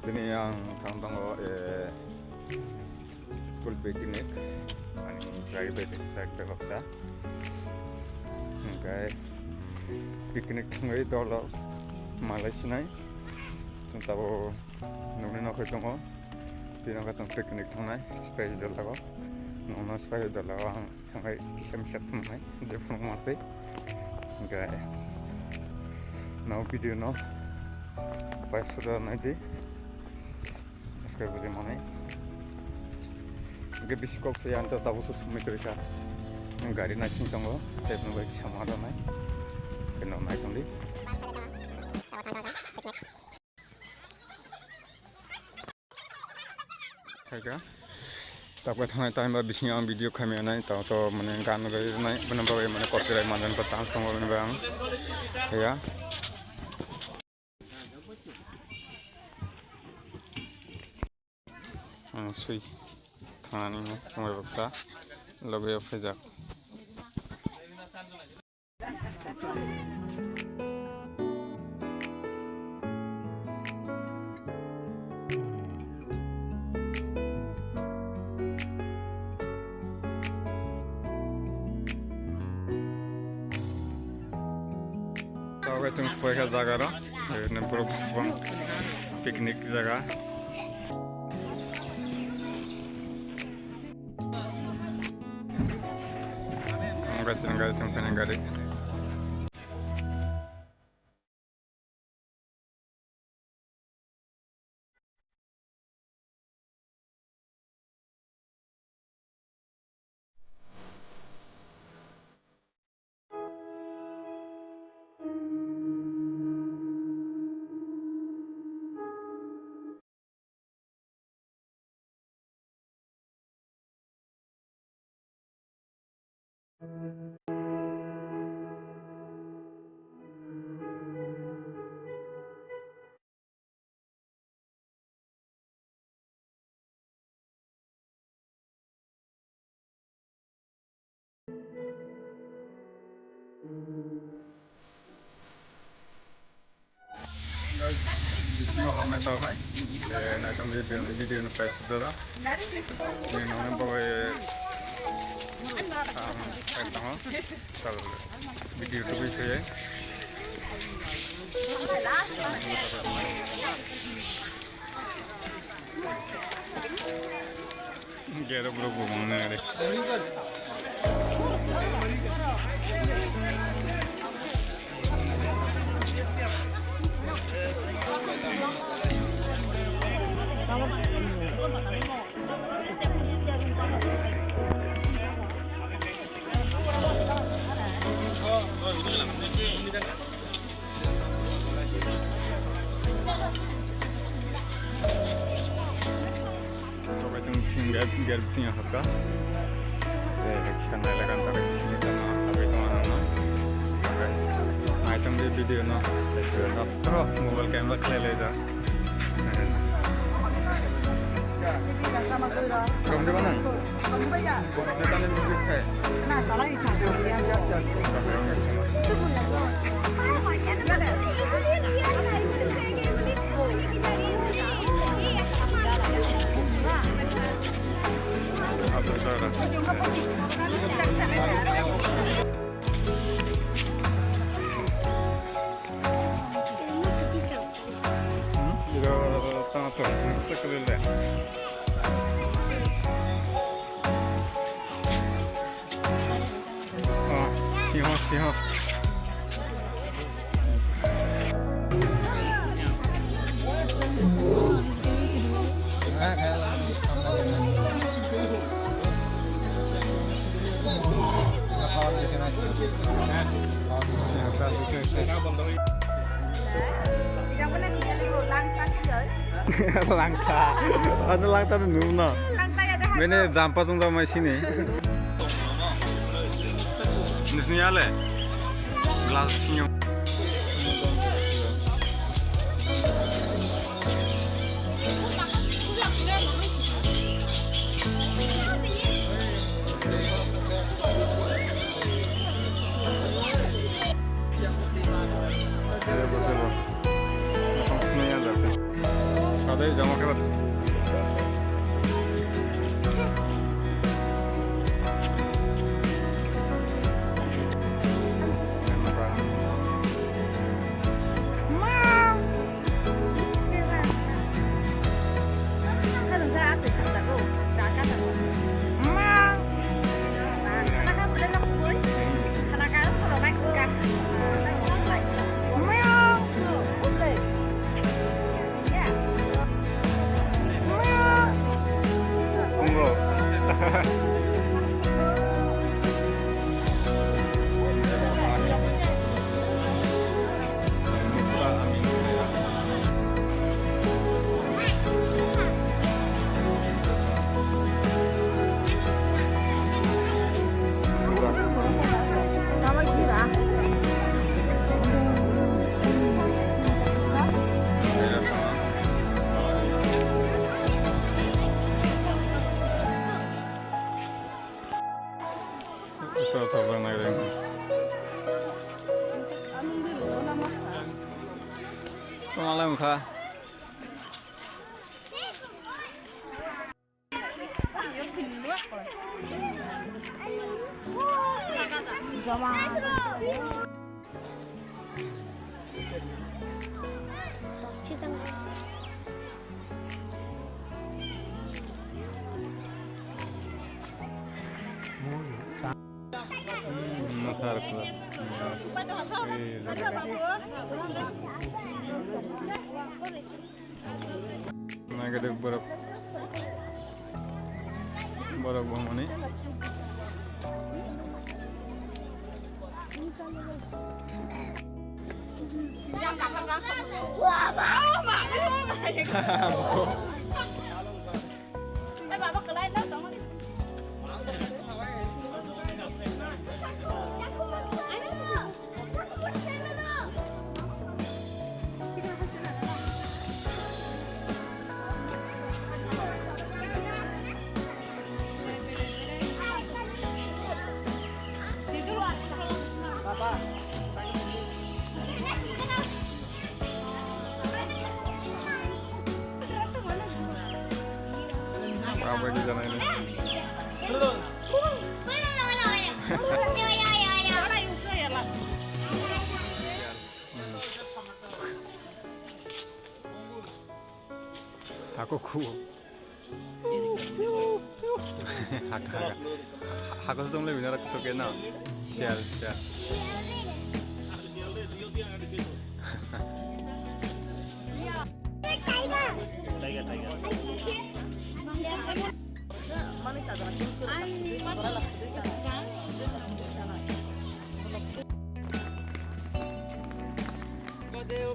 Ini yang tanggung school picnic, ani saya baksa. Kayak picnic ngai dolo Malaysia nai. Tahu nunggu nak ketemu, tidak ketemu picnic tunai, Sepahijalao. Nunggu Sepahijalao hangai kisah tunai, jepun mati. Kayak now video no, pas sudah nanti. Sekarang bagaimana? Gak bisa kok saya antar tahu sesuatu mereka. Gari nasi tunggu, tapi nunggu sama ada naik. Kena naik tunggu. Kayak, tapi thang itu yang bisnya video kami naik, tahu so mana kan gari naik, mana bawa mana copyright mana kan chance tunggu mana bang, ya. Sui, thang ini semua baksa, lebih efektif. Tahu itu sebagai jaga lah, ini program piknik jaga. Enggak sampai enggak. Video kami tahu kan, nak kami video nu pas sudah. Ini orang bawa tengah, kalau video tu bisa ya. Gera berapa mana ada? Biar bisnya apa? Karena lekan tarik sini sama tarik kemana-mana. Item di video no, terus mobile camera kelihatan aja. Kamu di mana? Di mana musik kayak? Nah, salah ini Siapa? Langka, ada langka tu nuna. Mana jampa tu dah macam ni. Ni ale, gelas senyum. deh jama kebat. Itu sabar nak deh. Pengalaman kah? Masarap lah. Nah, gede borok bawang ini. Wah, mau. Bapak ke lain dah, tolong. Apa di sana ini? Aku ku. Aku tuh mulai benar aku kena. Sial.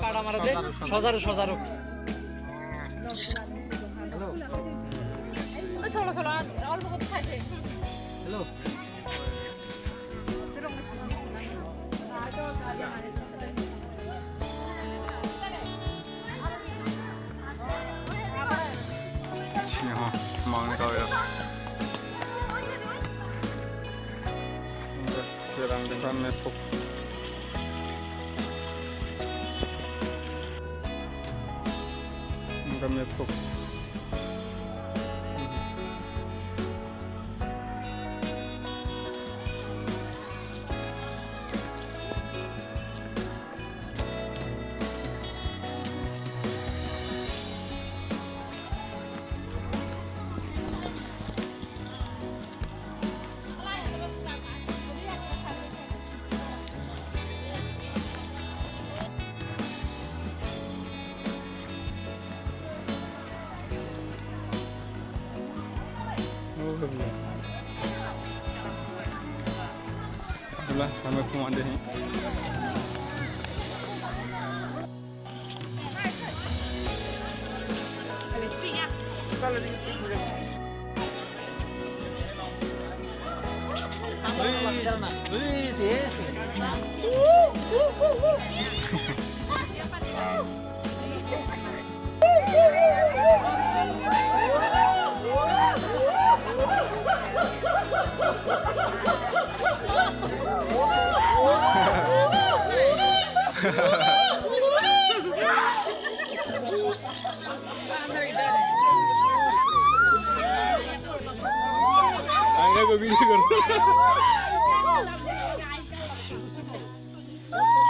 কাটা মারা দে সজারু চলো অল্প করে খাইতে hello Mang kau ya. Kurang dengan mepuk. Enggak mepuk. Itulah kami pemandu ini.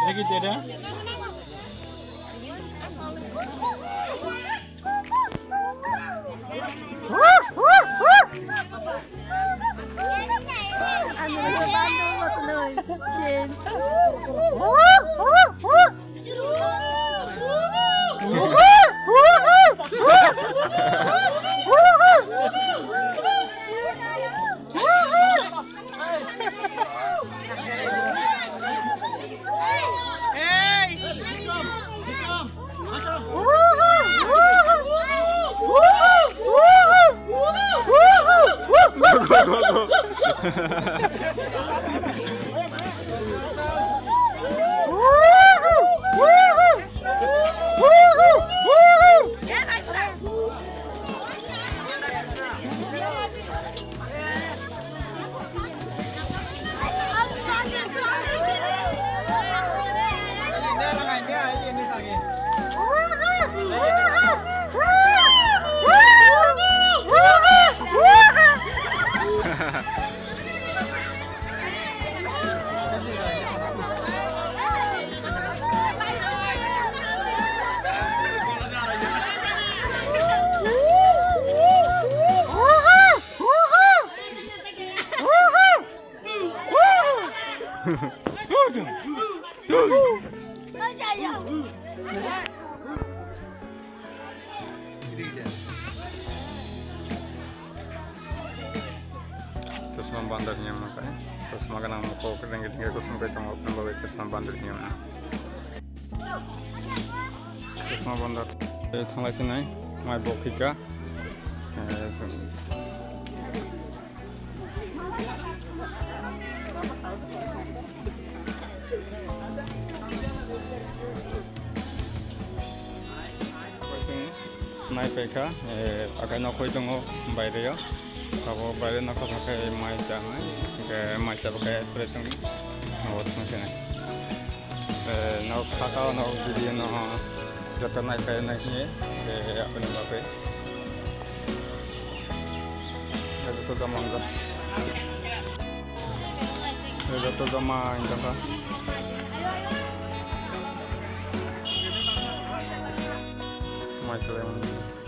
এটা কি এটা Sesama bandarnya makanya sesama kan mau kau kering kering aku sampai tengok bawa sesama bandarnya mana sesama bandar thanglai sini mai bokika naik peka akan aku itu mau bayar ya kalau bayar nak pakai macam ke macam pakai perhitung awak macam ni nak kakak nak video nak jatuh naik kayak naik ni apa ni pakai itu tu mangga itu tu mah ini kan macam